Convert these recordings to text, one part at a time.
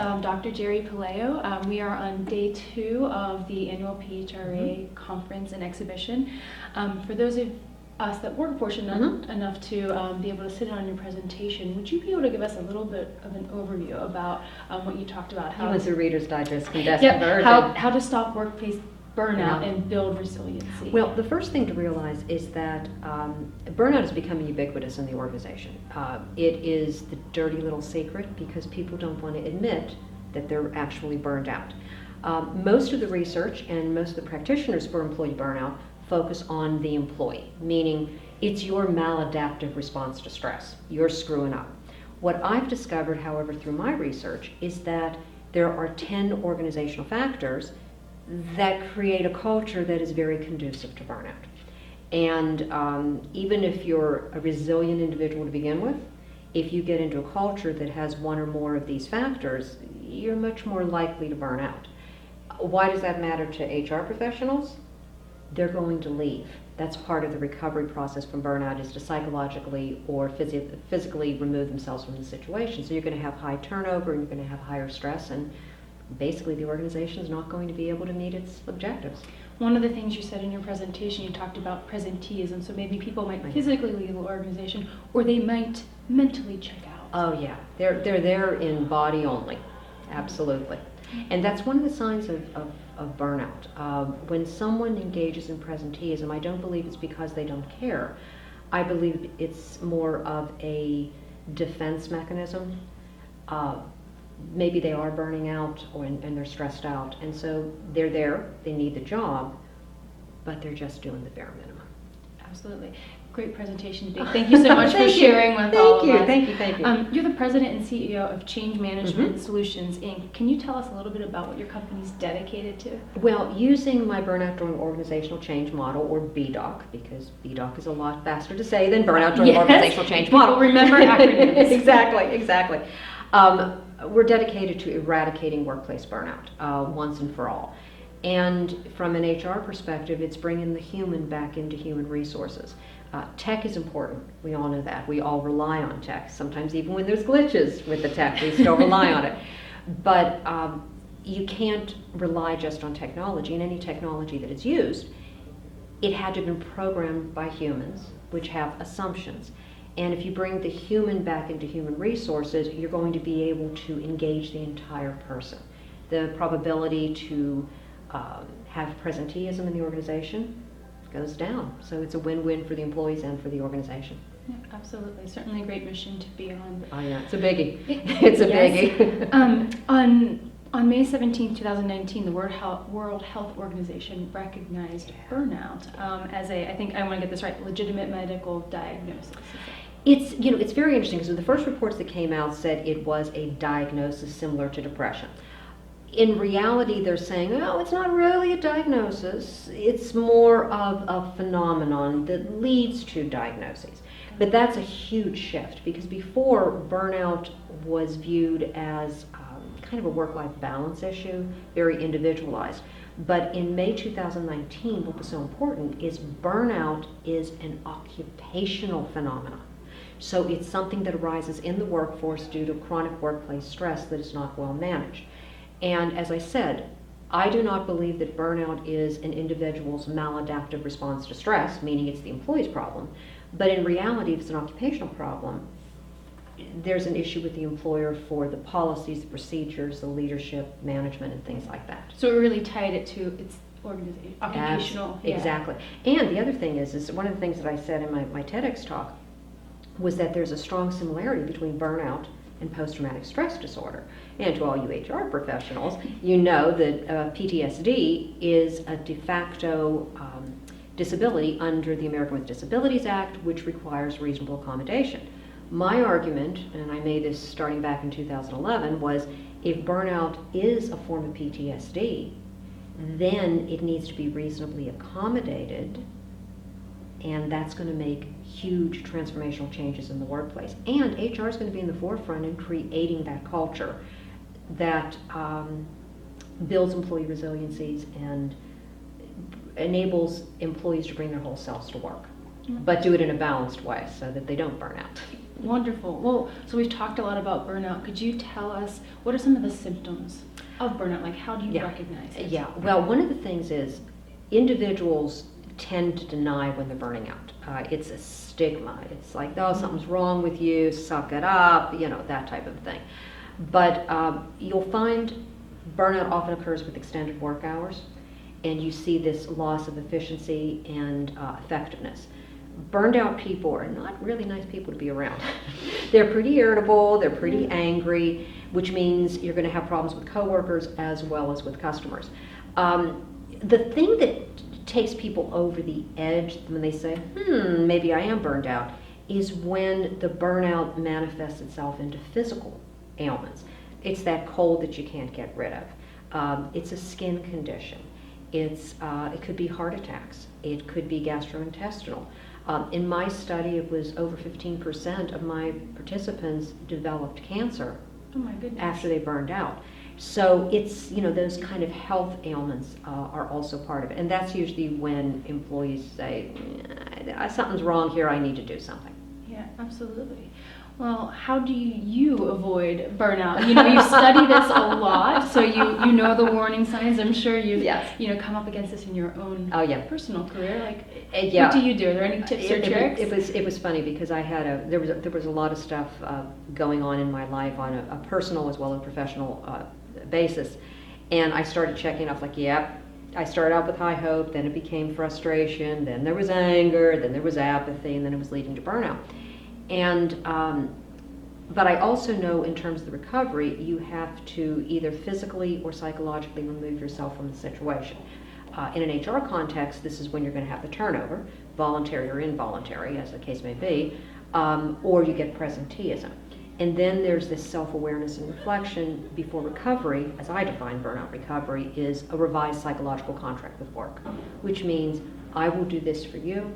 Dr. Geri Puleo. We are on day 2 of the annual PHRA conference and exhibition. For those of us that weren't fortunate enough to be able to sit in on your presentation, would you be able to give us a little bit of an overview about what you talked about? How was the Reader's Digest how to stop workplace burnout and build resiliency? Well, the first thing to realize is that burnout is becoming ubiquitous in the organization. It is the dirty little secret because people don't want to admit that they're actually burned out. Most of the research and most of the practitioners for employee burnout focus on the employee, meaning it's your maladaptive response to stress. You're screwing up. What I've discovered, however, through my research is that there are 10 organizational factors that create a culture that is very conducive to burnout. And even if you're a resilient individual to begin with, if you get into a culture that has one or more of these factors, you're much more likely to burn out. Why does that matter to HR professionals? They're going to leave. That's part of the recovery process from burnout, is to psychologically or physically remove themselves from the situation. So you're going to have high turnover and you're going to have higher stress, and basically the organization is not going to be able to meet its objectives. One of the things you said in your presentation, you talked about presenteeism, so maybe people might physically leave the organization or they might mentally check out. Oh yeah, they're there in body only, absolutely. And that's one of the signs of burnout. When someone engages in presenteeism, I don't believe it's because they don't care. I believe it's more of a defense mechanism. Maybe they are burning out and they're stressed out, and so they're there, they need the job, but they're just doing the bare minimum. Absolutely. Great presentation today. Thank you so much for sharing with all of us. Thank you. You're the president and CEO of Change Management Solutions, Inc. Can you tell us a little bit about what your company's dedicated to? Well, using my Burnout During Organizational Change model, or BDOC, because BDOC is a lot faster to say than Burnout During Organizational Change model. Remember acronyms. Exactly. We're dedicated to eradicating workplace burnout once and for all. And from an HR perspective, it's bringing the human back into human resources. Tech is important. We all know that. We all rely on tech. Sometimes even when there's glitches with the tech, we still rely on it. But you can't rely just on technology. And any technology that is used, it had to have been programmed by humans, which have assumptions. And if you bring the human back into human resources, you're going to be able to engage the entire person. The probability to have presenteeism in the organization goes down. So it's a win-win for the employees and for the organization. Yeah, absolutely. Certainly a great mission to be on. Oh yeah, it's a biggie. It's a biggie. On May 17, 2019, the World Health Organization recognized burnout as a, I think I want to get this right, legitimate medical diagnosis. It's very interesting because the first reports that came out said it was a diagnosis similar to depression. In reality, they're saying, oh, it's not really a diagnosis. It's more of a phenomenon that leads to diagnoses. But that's a huge shift, because before, burnout was viewed as kind of a work-life balance issue, very individualized. But in May 2019, what was so important is burnout is an occupational phenomenon. So it's something that arises in the workforce due to chronic workplace stress that is not well managed. And as I said, I do not believe that burnout is an individual's maladaptive response to stress, meaning it's the employee's problem. But in reality, if it's an occupational problem, there's an issue with the employer for the policies, the procedures, the leadership, management, and things like that. So it really tied it to its organization, occupational. Exactly. And the other thing is one of the things that I said in my TEDx talk was that there's a strong similarity between burnout and post-traumatic stress disorder. And to all you HR professionals, you know that PTSD is a de facto disability under the American with Disabilities Act, which requires reasonable accommodation. My argument, and I made this starting back in 2011, was if burnout is a form of PTSD, then it needs to be reasonably accommodated, and that's going to make huge transformational changes in the workplace. And HR is going to be in the forefront in creating that culture that builds employee resiliencies and enables employees to bring their whole selves to work, but do it in a balanced way so that they don't burn out. Wonderful. Well, so we've talked a lot about burnout. Could you tell us what are some of the symptoms of burnout? Like, how do you recognize it? Yeah, well, one of the things is individuals tend to deny when they're burning out. It's a stigma. It's like, oh, something's wrong with you, suck it up, that type of thing. But you'll find burnout often occurs with extended work hours, and you see this loss of efficiency and effectiveness. Burned out people are not really nice people to be around. They're pretty irritable, they're pretty angry, which means you're going to have problems with coworkers as well as with customers. The thing that takes people over the edge when they say, maybe I am burned out, is when the burnout manifests itself into physical ailments. It's that cold that you can't get rid of. It's a skin condition. It could be heart attacks. It could be gastrointestinal. In my study, it was over 15% of my participants developed cancer. Oh my goodness. After they burned out. So it's, those kind of health ailments are also part of it. And that's usually when employees say, something's wrong here, I need to do something. Yeah, absolutely. Well, how do you avoid burnout? You study this a lot, so you know the warning signs. I'm sure you've come up against this in your own personal career. Like, what do you do? Are there any tips or tricks? It was funny because I had there was a lot of stuff going on in my life on a personal as well as professional basis, and I started checking off like, I started out with high hope, then it became frustration, then there was anger, then there was apathy, and then it was leading to burnout. And but I also know in terms of the recovery, you have to either physically or psychologically remove yourself from the situation. In an HR context, this is when you're going to have the turnover, voluntary or involuntary, as the case may be, or you get presenteeism. And then there's this self-awareness and reflection before recovery, as I define burnout recovery, is a revised psychological contract with work, which means I will do this for you.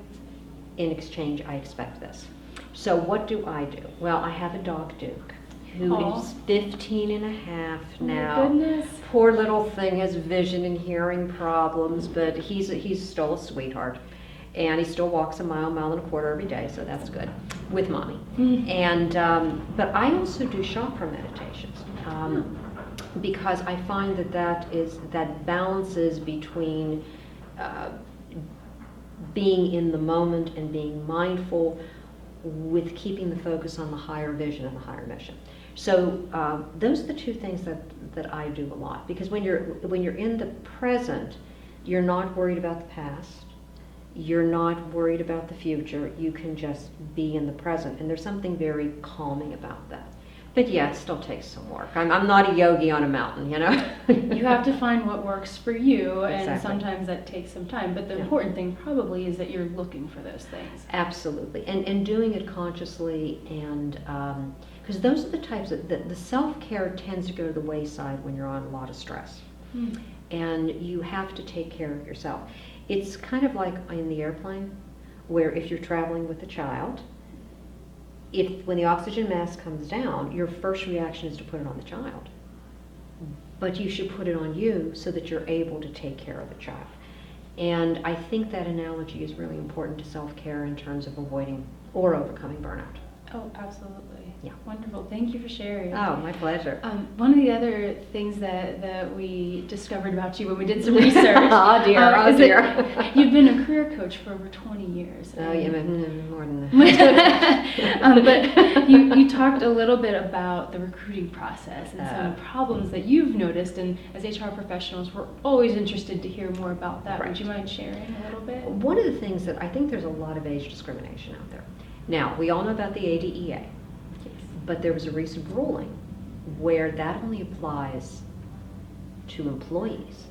In exchange, I expect this. So what do? Well, I have a dog, Duke, who is 15 and a half now. Oh my goodness. Poor little thing has vision and hearing problems, but he's still a sweetheart. And he still walks a mile and a quarter every day, so that's good, with mommy. And but I also do chakra meditations because I find that balances between being in the moment and being mindful with keeping the focus on the higher vision and the higher mission. So those are the two things that I do a lot, because when you're in the present, you're not worried about the past. You're not worried about the future. You can just be in the present, and there's something very calming about that. But yeah, it still takes some work. I'm not a yogi on a mountain, You have to find what works for you, and Exactly. sometimes that takes some time. But the important thing probably is that you're looking for those things. Absolutely, and doing it consciously, and because those are the types the self-care tends to go to the wayside when you're on a lot of stress, and you have to take care of yourself. It's kind of like in the airplane, where if you're traveling with a child, when the oxygen mask comes down, your first reaction is to put it on the child. But you should put it on you so that you're able to take care of the child. And I think that analogy is really important to self-care in terms of avoiding or overcoming burnout. Oh, absolutely. Yeah. Wonderful. Thank you for sharing. Oh, my pleasure. One of the other things that we discovered about you when we did some research Oh dear, is that you've been a career coach for over 20 years. Oh, yeah, more than that. But you talked a little bit about the recruiting process and some problems that you've noticed, and as HR professionals, we're always interested to hear more about that. Right. Would you mind sharing a little bit? One of the things that I think there's a lot of age discrimination out there. Now, we all know about the ADEA, but there was a recent ruling where that only applies to employees.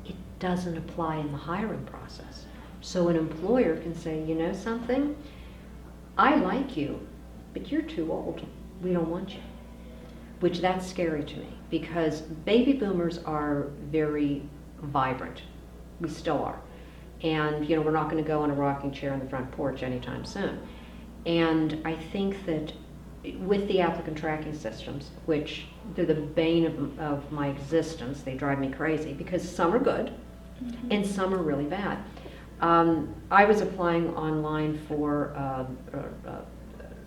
It doesn't apply in the hiring process. So an employer can say, you know something, I like you, but you're too old. We don't want you. Which that's scary to me, because baby boomers are very vibrant. We still are. And we're not going to go on a rocking chair on the front porch anytime soon. And I think that with the applicant tracking systems, which they're the bane of my existence, they drive me crazy, because some are good and some are really bad. I was applying online for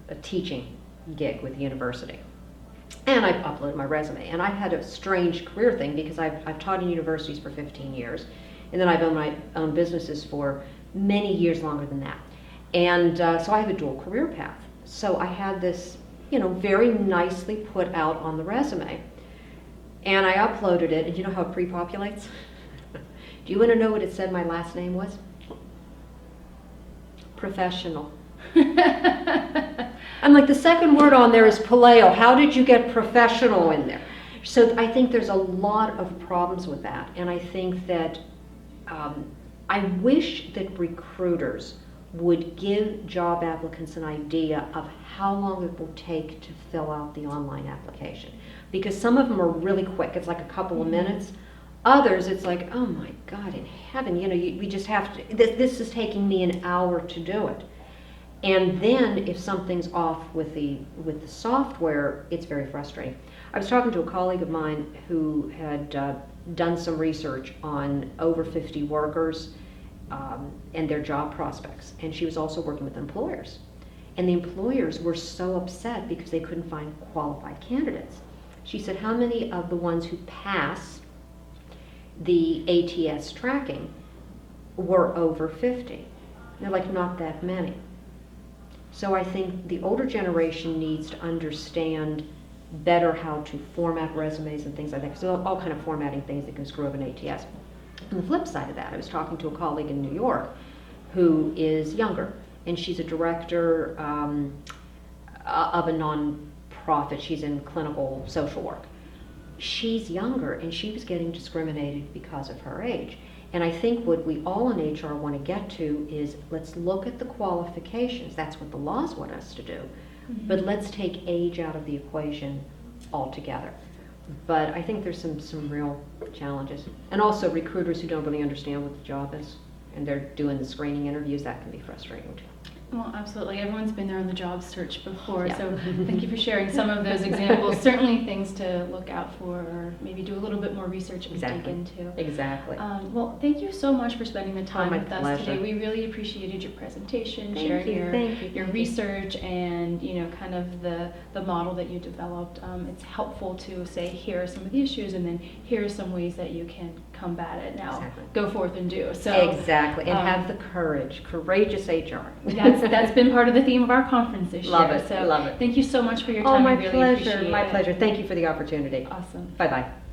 a teaching gig with the university. And I uploaded my resume. And I've had a strange career thing because I've taught in universities for 15 years. And then I've owned my own businesses for many years longer than that. And so I have a dual career path. So I had this, very nicely put out on the resume. And I uploaded it, and you know how it pre-populates? Do you want to know what it said my last name was? Professional. I'm like, the second word on there is Puleo. How did you get professional in there? So I think there's a lot of problems with that. And I think that I wish that recruiters would give job applicants an idea of how long it will take to fill out the online application. Because some of them are really quick. It's like a couple of minutes. Others, it's like, oh my God, in heaven, we just have to, this is taking me an hour to do it. And then if something's off with the software, it's very frustrating. I was talking to a colleague of mine who had done some research on over 50 workers and their job prospects. And she was also working with employers. And the employers were so upset because they couldn't find qualified candidates. She said, how many of the ones who pass the ATS tracking were over 50? They're like, not that many. So I think the older generation needs to understand better how to format resumes and things like that, because there are all kind of formatting things that can screw up an ATS. On the flip side of that, I was talking to a colleague in New York who is younger, and she's a director of a non-profit. She's in clinical social work. She's younger, and she was getting discriminated because of her age. And I think what we all in HR want to get to is, let's look at the qualifications. That's what the laws want us to do. Mm-hmm. But let's take age out of the equation altogether. But I think there's some real challenges. And also recruiters who don't really understand what the job is, and they're doing the screening interviews, that can be frustrating too. Well, absolutely. Everyone's been there on the job search before, Yeah. so thank you for sharing some of those examples. Certainly things to look out for, or maybe do a little bit more research and dig into. Exactly. Well, thank you so much for spending the time my with us pleasure. today. We really appreciated your presentation, Thank sharing you. your research, and kind of the model that you developed. It's helpful to say, here are some of the issues, and then here are some ways that you can combat it. Now, go forth and do. So exactly, and have the courage, courageous HR. That's been part of the theme of our conference this Love year. it, So love it. Thank you so much for your Oh, time. my I really pleasure, appreciate my it. pleasure. Thank you for the opportunity. Awesome. Bye-bye.